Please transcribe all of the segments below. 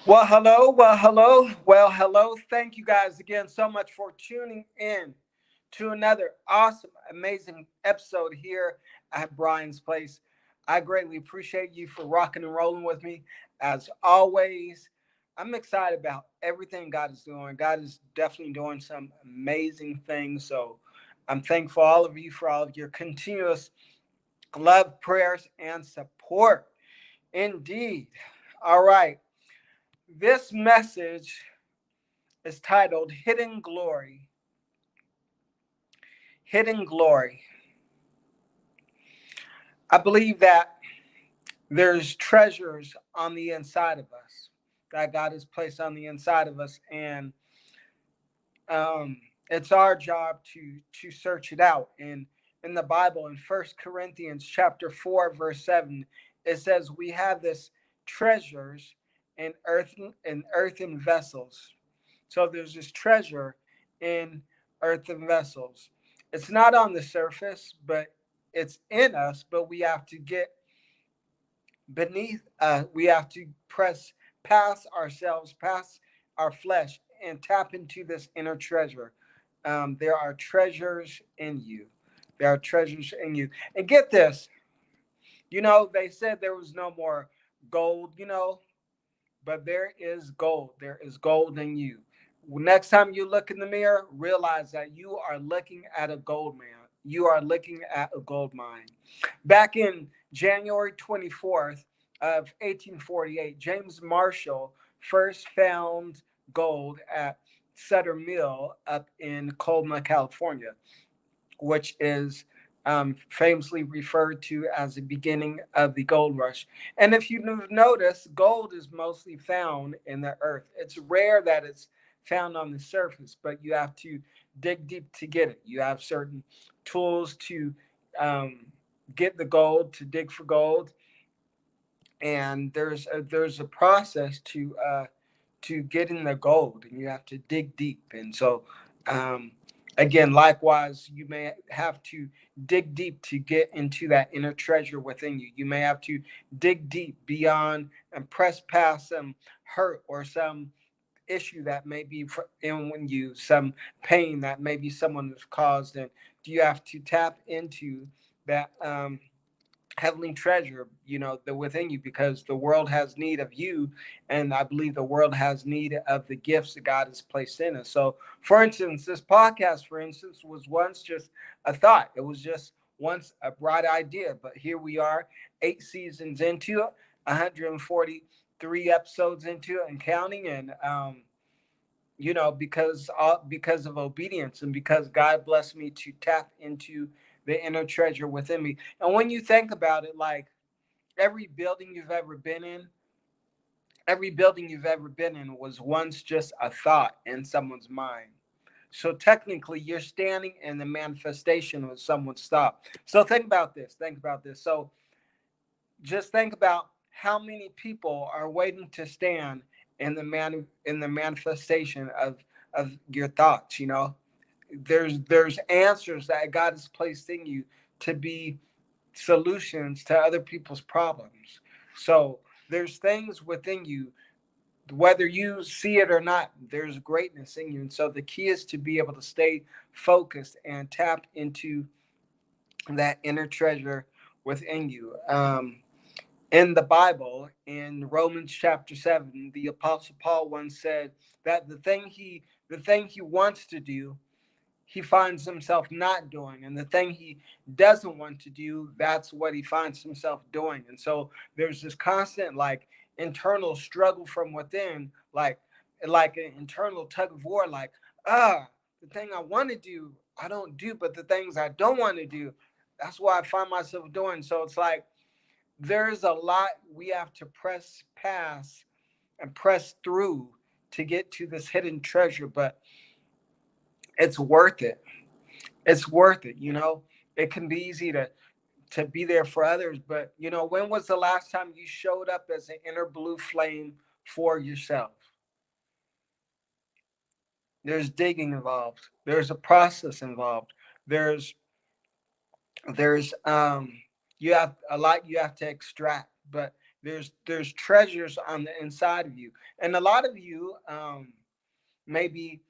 Well, hello. Thank you guys again so much for tuning in to another awesome, amazing episode here at Brian's Place. I greatly appreciate you for rocking and rolling with me. As always, I'm excited about everything God is doing. God is definitely doing some amazing things. So I'm thankful all of you for all of your continuous love, prayers, and support. Indeed. All right. This message is titled Hidden Glory. Hidden Glory. I believe that there's treasures on the inside of us that God has placed on the inside of us, and it's our job to search it out. And in the Bible, in First Corinthians chapter 4, verse 7, it says we have this treasures in earthen vessels. So there's this treasure in earthen vessels. It's not on the surface, but it's in us. But we have to get beneath. We have to press past ourselves, past our flesh, and tap into this inner treasure. There are treasures in you. There are treasures in you. And get this. They said there was no more gold. But there is gold. There is gold in you. Next time you look in the mirror, realize that you are looking at a gold man. You are looking at a gold mine. Back in January 24th of 1848, James Marshall first found gold at Sutter Mill up in Colma, California, which is famously referred to as the beginning of the gold rush. And if you've noticed, gold is mostly found in the earth. It's rare that it's found on the surface, but you have to dig deep to get it. You have certain tools to um, get the gold, to dig for gold, and there's a process to getting the gold, and you have to dig deep. And so, um, again, likewise, you may have to dig deep to get into that inner treasure within you. You may have to dig deep beyond and press past some hurt or some issue that may be in you, some pain that maybe someone has caused, and you have to tap into that. Heavenly treasure, the within you, because the world has need of you, and I believe the world has need of the gifts that God has placed in us. So, for instance, this podcast, for instance, was once just a thought. It was just once a bright idea, but here we are, 8 seasons into it, 143 episodes into it, and counting. And because of obedience and because God blessed me to tap into the inner treasure within me. And when you think about it, like every building you've ever been in, every building you've ever been in was once just a thought in someone's mind. So technically, you're standing in the manifestation of someone's thought. So think about this. Think about this. So just think about how many people are waiting to stand in the manifestation of your thoughts. There's answers that God has placed in you to be solutions to other people's problems. So there's things within you, whether you see it or not, there's greatness in you. And so the key is to be able to stay focused and tap into that inner treasure within you. In the Bible, in Romans chapter 7, the Apostle Paul once said that the thing he wants to do, he finds himself not doing, and the thing he doesn't want to do, that's what he finds himself doing. And so there's this constant like internal struggle from within, like an internal tug of war, like the thing I want to do I don't do, but the things I don't want to do, that's what I find myself doing. So it's like there's a lot we have to press past and press through to get to this hidden treasure, but it's worth it. It's worth it. It can be easy to be there for others, but when was the last time you showed up as an inner blue flame for yourself? There's digging involved. There's a process involved. There's there's you have a lot you have to extract, but There's treasures on the inside of you, and a lot of you, maybe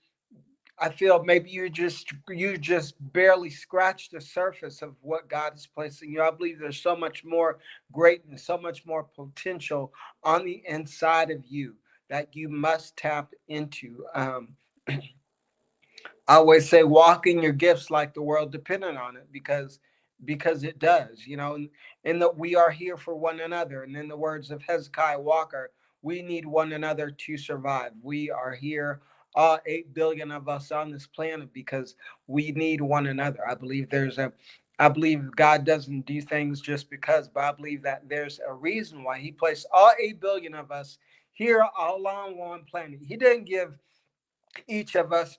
I feel maybe you just barely scratched the surface of what God is placing you. I believe there's so much more greatness, so much more potential on the inside of you that you must tap into. I always say walk in your gifts like the world dependent on it, because it does, and that we are here for one another. And in the words of Hezekiah Walker, we need one another to survive. We are here, all 8 billion of us on this planet, because we need one another. I believe God doesn't do things just because, but I believe that there's a reason why He placed all 8 billion of us here all on one planet. He didn't give each of us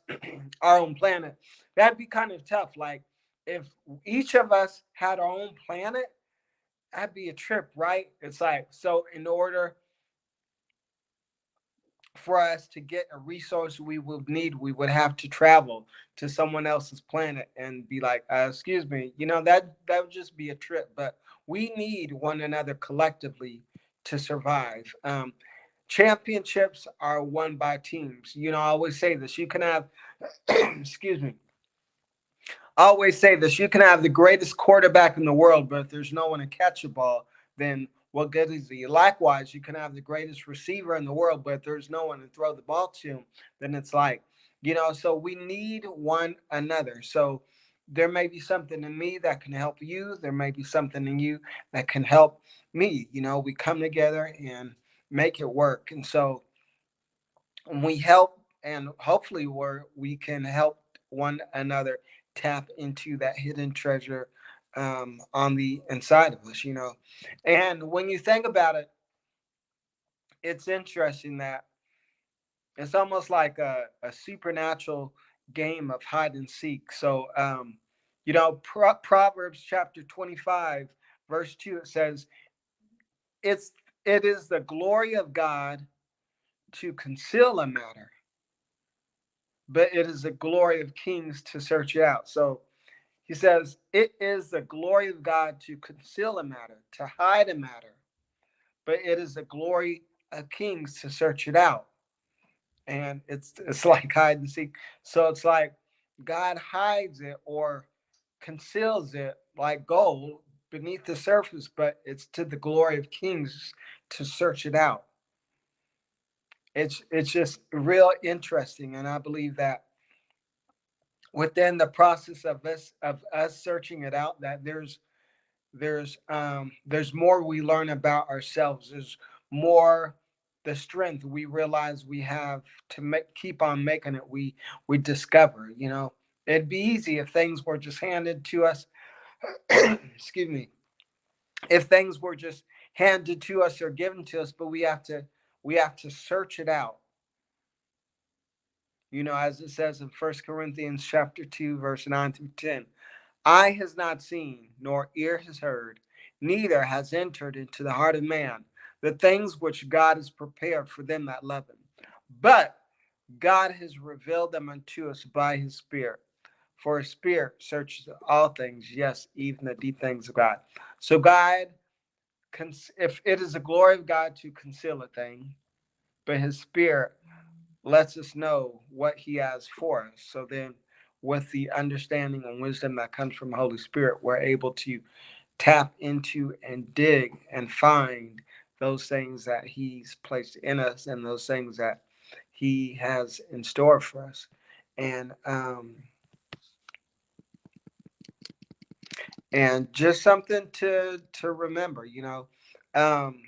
our own planet. That'd be kind of tough. Like, if each of us had our own planet, that'd be a trip, right? It's like, so in order for us to get a resource we would need, we would have to travel to someone else's planet and be like, excuse me, that would just be a trip. But we need one another collectively to survive. Championships are won by teams. I always say this. You can have, excuse me, I always say this: you can have the greatest quarterback in the world, but if there's no one to catch a ball, then what good is he? Likewise, you can have the greatest receiver in the world, but if there's no one to throw the ball to, then it's like, so we need one another. So there may be something in me that can help you. There may be something in you that can help me. We come together and make it work. And so we help, and hopefully we can help one another tap into that hidden treasure, on the inside of us. And when you think about it, it's interesting that it's almost like a supernatural game of hide and seek. So, Proverbs chapter 25 verse 2, it says, it's it is the glory of God to conceal a matter, but it is the glory of kings to search it out. So he says, it is the glory of God to conceal a matter, to hide a matter, but it is the glory of kings to search it out. And it's like hide and seek. So it's like God hides it or conceals it like gold beneath the surface, but it's to the glory of kings to search it out. It's just real interesting, and I believe that within the process of us searching it out, that there's more we learn about ourselves. There's more, the strength we realize we have to keep on making it. We discover. It'd be easy if things were just handed to us. Excuse me. If things were just handed to us or given to us, but we have to search it out. As it says in First Corinthians chapter 2, verse 9 through 10. Eye has not seen, nor ear has heard, neither has entered into the heart of man the things which God has prepared for them that love him. But God has revealed them unto us by his Spirit. For his Spirit searches all things, yes, even the deep things of God. So if it is the glory of God to conceal a thing, but his Spirit lets us know what he has for us. So then, with the understanding and wisdom that comes from the Holy Spirit, we're able to tap into and dig and find those things that he's placed in us and those things that he has in store for us. And just something to remember, um,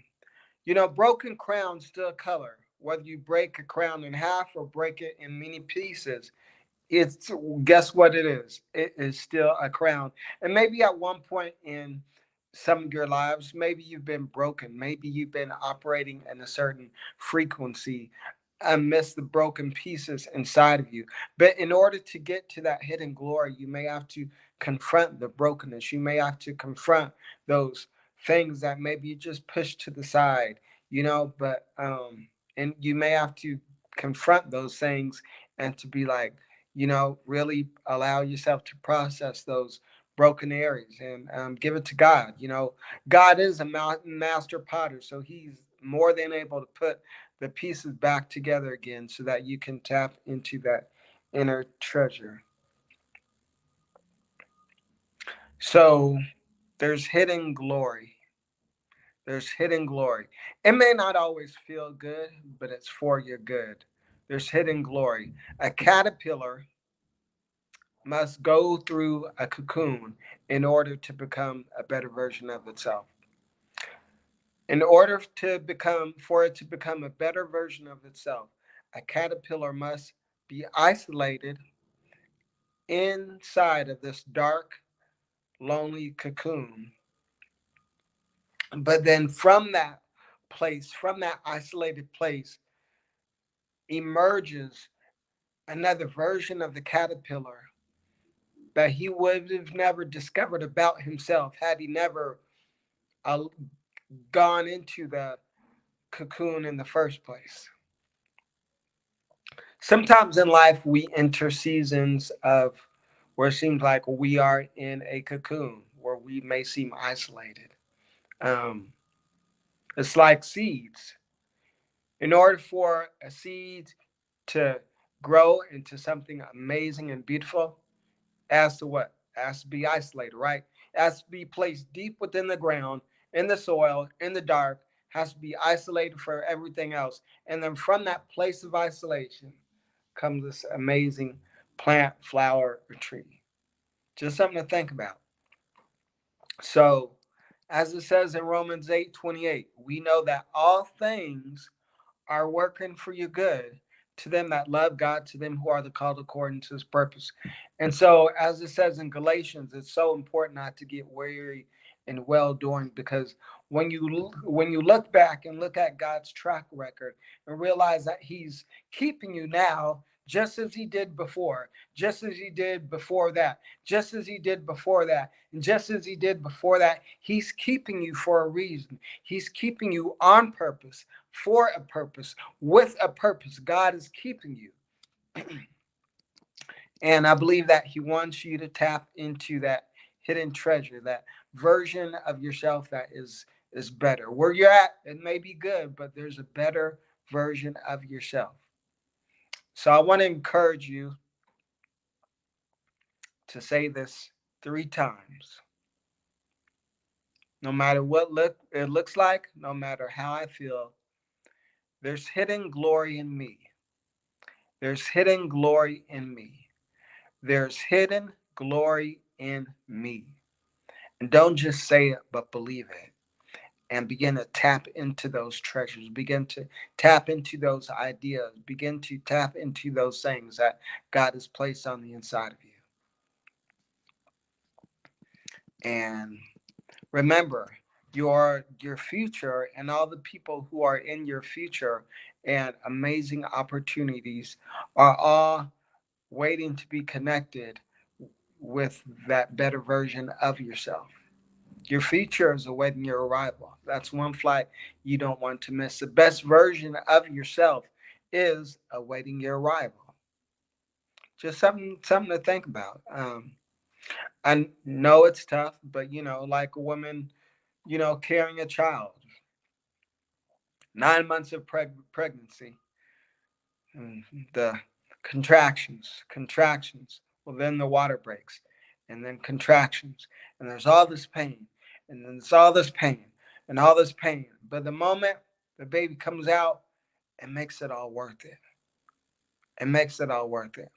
broken crowns still color. Whether you break a crown in half or break it in many pieces, it's guess what it is. It is still a crown. And maybe at one point in some of your lives, maybe you've been broken. Maybe you've been operating in a certain frequency amidst the broken pieces inside of you. But in order to get to that hidden glory, you may have to confront the brokenness. You may have to confront those things that maybe you just push to the side, but and you may have to confront those things and to be like, really allow yourself to process those broken areas and give it to God. God is a master potter, so He's more than able to put the pieces back together again so that you can tap into that inner treasure. So there's hidden glory. There's hidden glory. It may not always feel good, but it's for your good. There's hidden glory. A caterpillar must go through a cocoon in order to become a better version of itself. In order for it to become a better version of itself, a caterpillar must be isolated inside of this dark, lonely cocoon. But then from that isolated place, emerges another version of the caterpillar that he would have never discovered about himself had he never uh, gone into the cocoon in the first place. Sometimes in life, we enter seasons of where it seems like we are in a cocoon, where we may seem isolated. Um, it's like seeds. In order for a seed to grow into something amazing and beautiful, it has to what? It has to be isolated, right? It has to be placed deep within the ground, in the soil, in the dark, has to be isolated for everything else. And then from that place of isolation comes this amazing plant, flower, or tree. Just something to think about. So, as it says in Romans 8:28, we know that all things are working for your good to them that love God, to them who are the called according to his purpose. And so, as it says in Galatians, it's so important not to get weary and well doing, because when you look back and look at God's track record and realize that he's keeping you now just as he did before, just as he did before that, just as he did before that, and just as he did before that, he's keeping you for a reason. He's keeping you on purpose, for a purpose, with a purpose. God is keeping you. And I believe that he wants you to tap into that hidden treasure, that version of yourself that is better. Where you're at, it may be good, but there's a better version of yourself. So I want to encourage you to say this 3 times. No matter what it looks like, no matter how I feel, there's hidden glory in me. There's hidden glory in me. There's hidden glory in me. And don't just say it, but believe it. And begin to tap into those treasures. Begin to tap into those ideas. Begin to tap into those things that God has placed on the inside of you. And remember, your future and all the people who are in your future and amazing opportunities are all waiting to be connected with that better version of yourself. Your future is awaiting your arrival. That's one flight you don't want to miss. The best version of yourself is awaiting your arrival. Just something to think about. I know it's tough, but like a woman, carrying a child, 9 months of pregnancy, the contractions. Well, then the water breaks, and then contractions, and there's all this pain, and then there's all this pain, and all this pain. But the moment the baby comes out, it makes it all worth it. It makes it all worth it.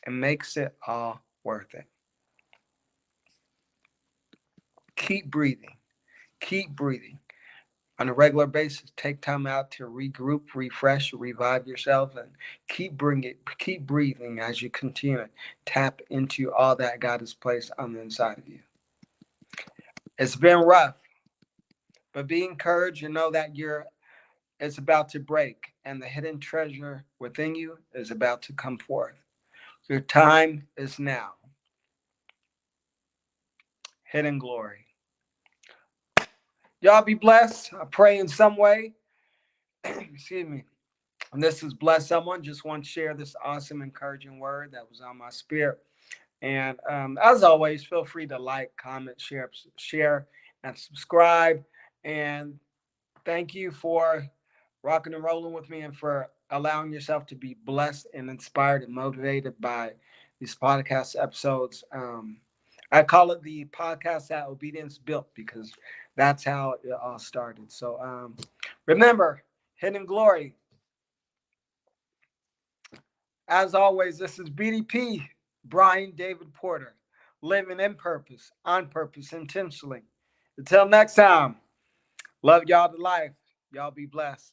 It makes it all worth it. Keep breathing. Keep breathing. On a regular basis, take time out to regroup, refresh, revive yourself, and keep breathing as you continue to tap into all that God has placed on the inside of you. It's been rough, but be encouraged and know that it's about to break, and the hidden treasure within you is about to come forth. Your time is now. Hidden glory. Y'all be blessed. I pray in some way. Excuse me. And this has blessed someone. Just want to share this awesome, encouraging word that was on my spirit. And as always, feel free to like, comment, share, and subscribe. And thank you for rocking and rolling with me and for allowing yourself to be blessed and inspired and motivated by these podcast episodes. I call it the podcast that obedience built because that's how it all started. So remember, Hidden Glory. As always, this is BDP, Brian David Porter, living in purpose, on purpose, intentionally. Until next time, love y'all to life. Y'all be blessed.